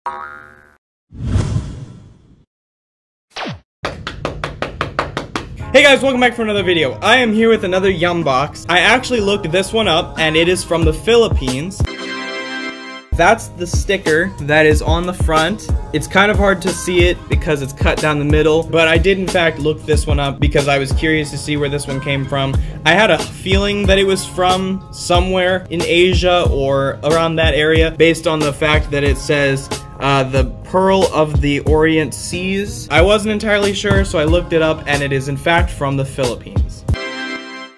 Hey guys, welcome back for another video. I am here with another Yum box. I actually looked this one up, and it is from the Philippines. That's the sticker that is on the front. It's kind of hard to see it because it's cut down the middle, but I did in fact look this one up because I was curious to see where this one came from. I had a feeling that it was from somewhere in Asia or around that area based on the fact that it says the Pearl of the Orient Seas. I wasn't entirely sure, so I looked it up, and it is in fact from the Philippines.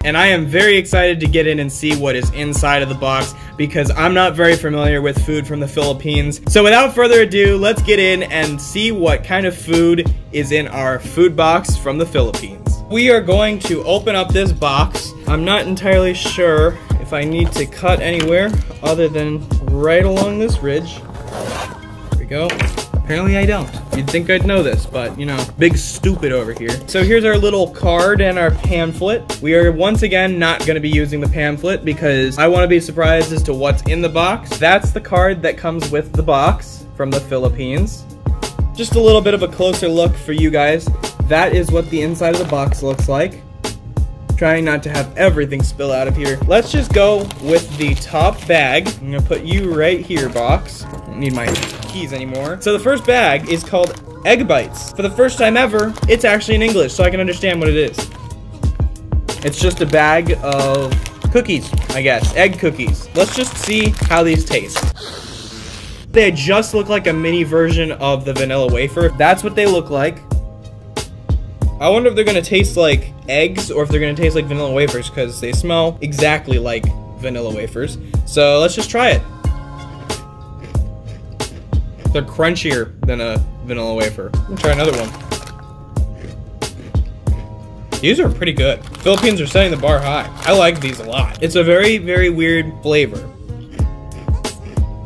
And I am very excited to get in and see what is inside of the box because I'm not very familiar with food from the Philippines. So without further ado, let's get in and see what kind of food is in our food box from the Philippines. We are going to open up this box. I'm not entirely sure if I need to cut anywhere other than right along this ridge. There we go. Apparently I don't. You'd think I'd know this, but you know, big stupid over here. So here's our little card and our pamphlet. We are once again not gonna be using the pamphlet because I wanna be surprised as to what's in the box. That's the card that comes with the box from the Philippines. Just a little bit of a closer look for you guys. That is what the inside of the box looks like. Trying not to have everything spill out of here. Let's just go with the top bag. I'm gonna put you right here, box. I don't need my keys anymore. So the first bag is called Egg Bites. For the first time ever, it's actually in English, so I can understand what it is. It's just a bag of cookies, I guess. Egg cookies. Let's just see how these taste. They just look like a mini version of the vanilla wafer. That's what they look like. I wonder if they're gonna taste like eggs or if they're gonna taste like vanilla wafers because they smell exactly like vanilla wafers. So let's just try it. They're crunchier than a vanilla wafer. Let's try another one. These are pretty good. Philippines are setting the bar high. I like these a lot. It's a very, very weird flavor.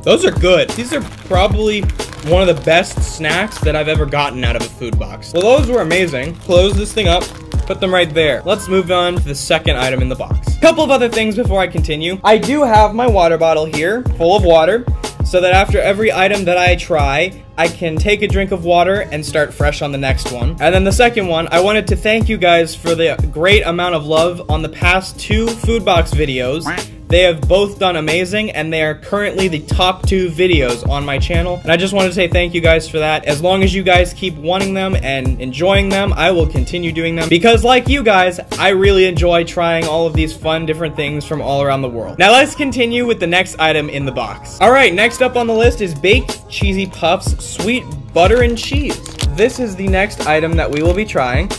Those are good. These are probably one of the best snacks that I've ever gotten out of a food box. Well, those were amazing. Close this thing up, put them right there. Let's move on to the second item in the box. Couple of other things before I continue. I do have my water bottle here, full of water, so that after every item that I try, I can take a drink of water and start fresh on the next one. And then the second one, I wanted to thank you guys for the great amount of love on the past 2 food box videos. They have both done amazing, and they are currently the top 2 videos on my channel. And I just wanted to say thank you guys for that. As long as you guys keep wanting them and enjoying them, I will continue doing them. Because like you guys, I really enjoy trying all of these fun different things from all around the world. Now let's continue with the next item in the box. Alright, next up on the list is Baked Cheesy Puffs Sweet Butter and Cheese. This is the next item that we will be trying.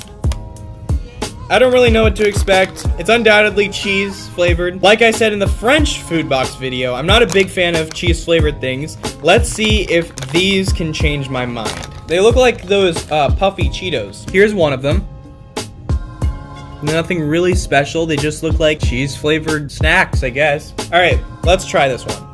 I don't really know what to expect. It's undoubtedly cheese flavored. Like I said in the French food box video, I'm not a big fan of cheese flavored things. Let's see if these can change my mind. They look like those puffy Cheetos. Here's one of them. Nothing really special. They just look like cheese flavored snacks, I guess. All right, let's try this one.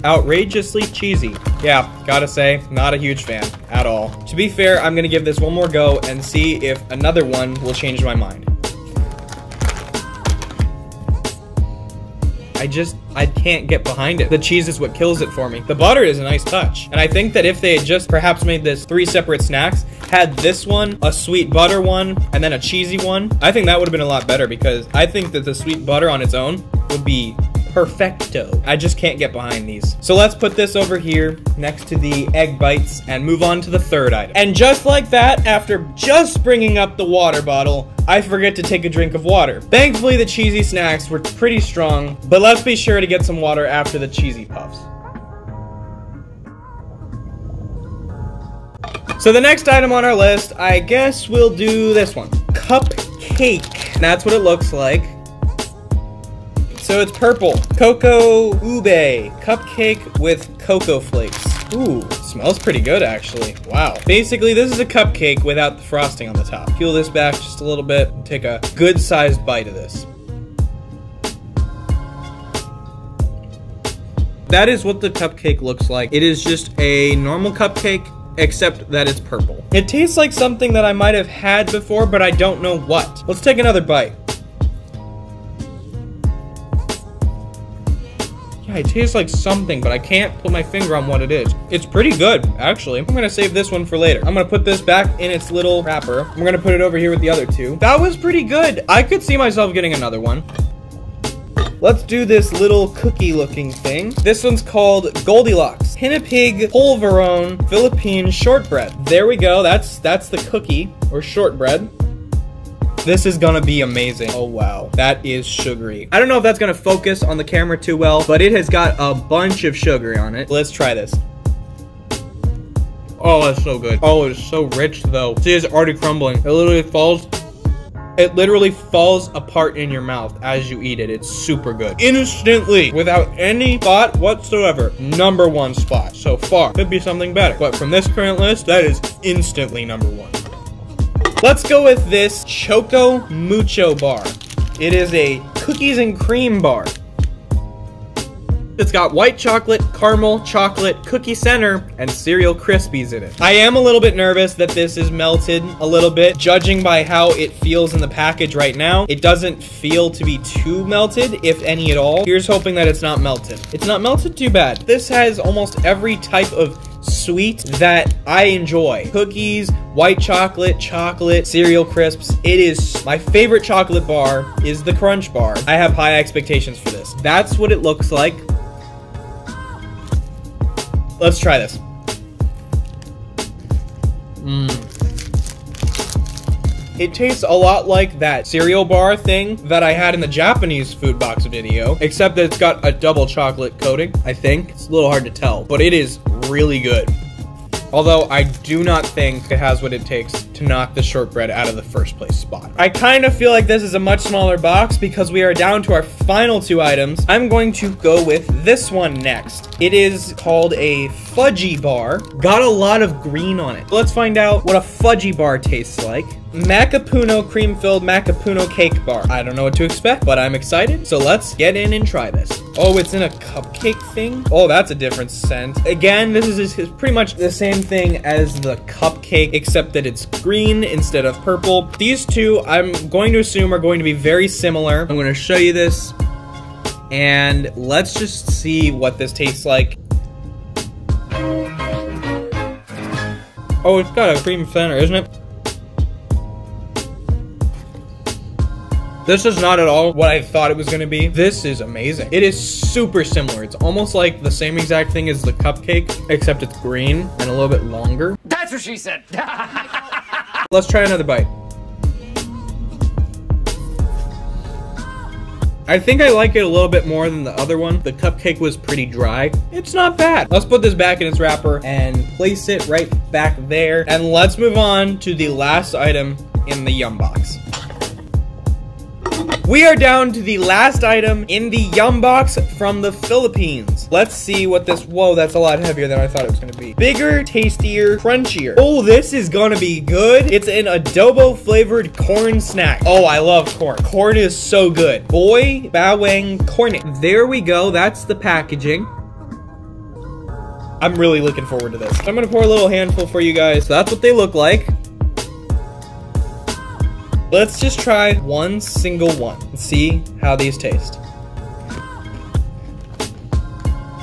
Outrageously cheesy. Yeah, gotta say, not a huge fan at all. To be fair, I'm gonna give this one more go and see if another one will change my mind. I can't get behind it. The cheese is what kills it for me. The butter is a nice touch. And I think that if they had just perhaps made this 3 separate snacks, had this one, a sweet butter one, and then a cheesy one, I think that would have been a lot better because I think that the sweet butter on its own would be perfecto. I just can't get behind these. So let's put this over here next to the Egg Bites and move on to the third item. And just like that, after just bringing up the water bottle, I forget to take a drink of water. Thankfully, the cheesy snacks were pretty strong, but let's be sure to get some water after the cheesy puffs. So the next item on our list, I guess we'll do this one. Cupcake. That's what it looks like. So it's purple. Cocoa ube. Cupcake with cocoa flakes. Ooh, smells pretty good actually. Wow. Basically, this is a cupcake without the frosting on the top. Peel this back just a little bit and take a good-sized bite of this. That is what the cupcake looks like. It is just a normal cupcake, except that it's purple. It tastes like something that I might have had before, but I don't know what. Let's take another bite. Yeah, It tastes like something, but I can't put my finger on what it is. It's pretty good, actually. I'm gonna save this one for later. I'm gonna put this back in its little wrapper. I'm gonna put it over here with the other two. That was pretty good. I could see myself getting another one. Let's do this little cookie looking thing. This one's called Goldilocks Hinipig Polvorone Philippine Shortbread. There we go. That's the cookie or shortbread. This is gonna be amazing. Oh wow, that is sugary. I don't know if that's gonna focus on the camera too well, but it has got a bunch of sugar on it. Let's try this. Oh, that's so good. Oh, it's so rich though. See, it's already crumbling. It literally falls apart in your mouth as you eat it. It's super good. Instantly, without any thought whatsoever, #1 spot so far. Could be something better, but from this current list, that is instantly #1. Let's go with this Choco Mucho bar. It is a cookies and cream bar. It's got white chocolate, caramel, chocolate, cookie center, and cereal Krispies in it. I am a little bit nervous that this is melted a little bit. Judging by how it feels in the package right now, it doesn't feel to be too melted, if any at all. Here's hoping that it's not melted. It's not melted too bad. This has almost every type of sweet that I enjoy. Cookies, white chocolate, cereal crisps. It is my favorite chocolate bar is the Crunch Bar. I have high expectations for this. That's what it looks like. Let's try this. It tastes a lot like that cereal bar thing that I had in the Japanese food box video, except that it's got a double chocolate coating, I think. It's a little hard to tell, but it is really good. Although I do not think it has what it takes to knock the shortbread out of the first place spot. I kind of feel like this is a much smaller box because we are down to our final 2 items. I'm going to go with this one next. It is called a fudgy bar. Got a lot of green on it. Let's find out what a fudgy bar tastes like. Macapuno cream-filled Macapuno cake bar. I don't know what to expect, but I'm excited. So let's get in and try this. Oh, it's in a cupcake thing? Oh, that's a different scent. Again, this is pretty much the same thing as the cupcake, except that it's green instead of purple. These two, I'm going to assume, are going to be very similar. I'm going to show you this, and let's just see what this tastes like. Oh, it's got a cream center, isn't it? This is not at all what I thought it was going to be. This is amazing. It is super similar. It's almost like the same exact thing as the cupcake, except it's green and a little bit longer. That's what she said. Let's try another bite. I think I like it a little bit more than the other one. The cupcake was pretty dry. It's not bad. Let's put this back in its wrapper and place it right back there. And let's move on to the last item in the Yum Box. We are down to the last item in the Yum Box from the Philippines. Let's see what this, whoa, that's a lot heavier than I thought it was gonna be. Bigger, tastier, crunchier. Oh, this is gonna be good. It's an adobo flavored corn snack. Oh, I love corn. Corn is so good. Boy Bawang Cornet. There we go, that's the packaging. I'm really looking forward to this. I'm gonna pour a little handful for you guys. So that's what they look like. Let's just try one single one and see how these taste.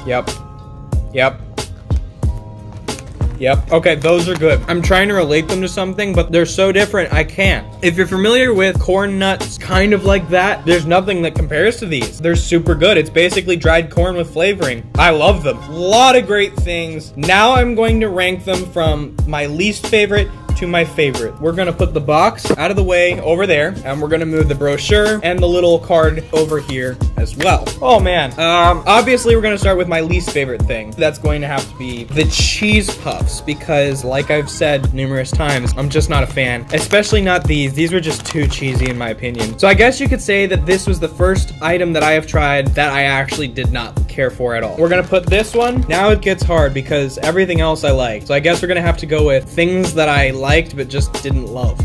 Yep. Okay, those are good. I'm trying to relate them to something, but they're so different, I can't. If you're familiar with corn nuts, kind of like that, there's nothing that compares to these. They're super good. It's basically dried corn with flavoring. I love them. A lot of great things. Now I'm going to rank them from my least favorite to my favorite. We're gonna put the box out of the way over there, and we're gonna move the brochure and the little card over here as well. Oh man. Obviously we're gonna start with my least favorite thing. That's going to have to be the cheese puffs, because like I've said numerous times, I'm just not a fan. Especially not these. These were just too cheesy in my opinion. So I guess you could say that this was the first item that I have tried that I actually did not care for at all. We're gonna put this one. Now it gets hard because everything else I like. So I guess we're gonna have to go with things that I liked but just didn't love.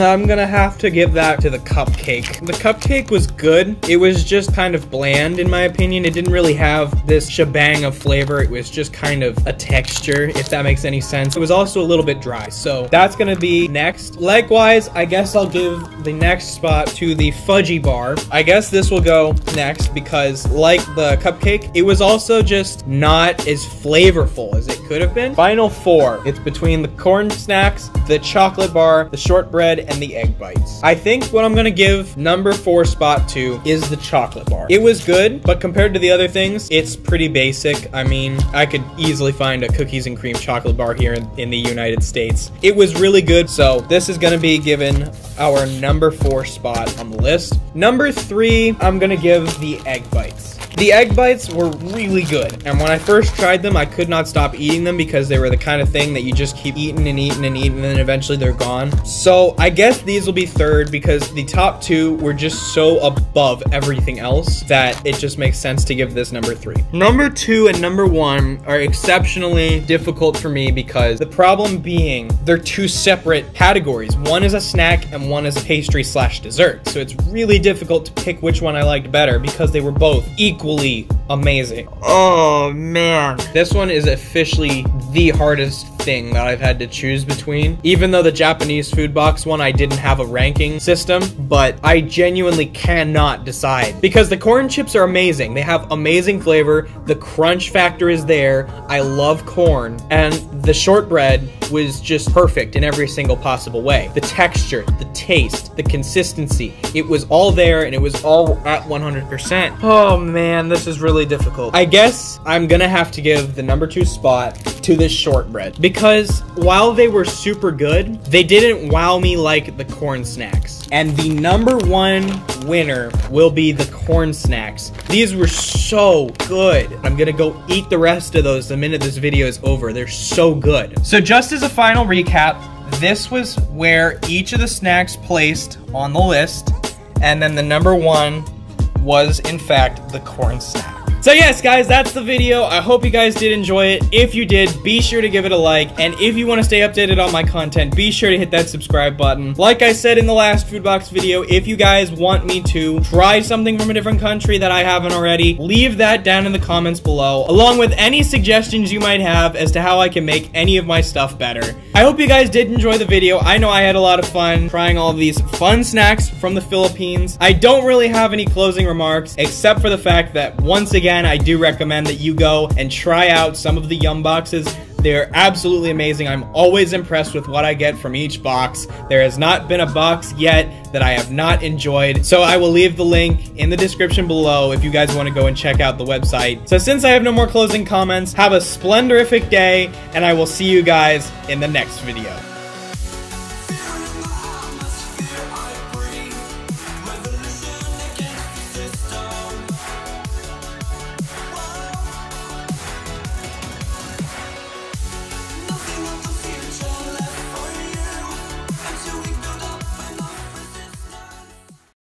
I'm gonna have to give that to the cupcake. The cupcake was good. It was just kind of bland in my opinion. It didn't really have this shebang of flavor. It was just kind of a texture, if that makes any sense. It was also a little bit dry, so that's gonna be next. Likewise, I guess I'll give the next spot to the fudgy bar. I guess this will go next because, like the cupcake, it was also just not as flavorful as it could have been. Final four. It's between the corn snacks, the chocolate bar, the shortbread, and the egg bites. I think what I'm gonna give number 4 spot to is the chocolate bar. It was good, but compared to the other things, it's pretty basic. I mean, I could easily find a cookies and cream chocolate bar here in the United States. It was really good, so this is gonna be given our number 4 spot on the list. Number 3, I'm gonna give the egg bites. The egg bites were really good, and when I first tried them, I could not stop eating them because they were the kind of thing that you just keep eating and eating and eating, and then eventually they're gone. So I guess these will be third because the top 2 were just so above everything else that it just makes sense to give this number 3. Number 2 and number 1 are exceptionally difficult for me because the problem being they're 2 separate categories. One is a snack and one is a pastry / dessert. So it's really difficult to pick which one I liked better because they were both equally amazing. Oh man. This one is officially the hardest thing that I've had to choose between. Even though the Japanese food box one, I didn't have a ranking system, but I genuinely cannot decide because the corn chips are amazing. They have amazing flavor. The crunch factor is there. I love corn, and the shortbread was just perfect in every single possible way. The texture, the taste, the consistency, it was all there and it was all at 100%. Oh man, this is really difficult. I guess I'm gonna have to give the number 2 spot to this shortbread because while they were super good, they didn't wow me like the corn snacks. And the number 1 winner will be the corn snacks. These were so good. I'm gonna go eat the rest of those the minute this video is over. They're so good. So just as a final recap, this was where each of the snacks placed on the list, and then the number 1 was in fact the corn snack. So yes, guys, that's the video. I hope you guys did enjoy it. If you did, be sure to give it a like. And if you want to stay updated on my content, be sure to hit that subscribe button. Like I said in the last food box video, if you guys want me to try something from a different country that I haven't already, leave that down in the comments below, along with any suggestions you might have as to how I can make any of my stuff better. I hope you guys did enjoy the video. I know I had a lot of fun trying all of these fun snacks from the Philippines. I don't really have any closing remarks, except for the fact that, once again, I do recommend that you go and try out some of the Yum boxes. They're absolutely amazing. I'm always impressed with what I get from each box. There has not been a box yet that I have not enjoyed. So I will leave the link in the description below if you guys want to go and check out the website. So since I have no more closing comments, have a splendorific day, and I will see you guys in the next video.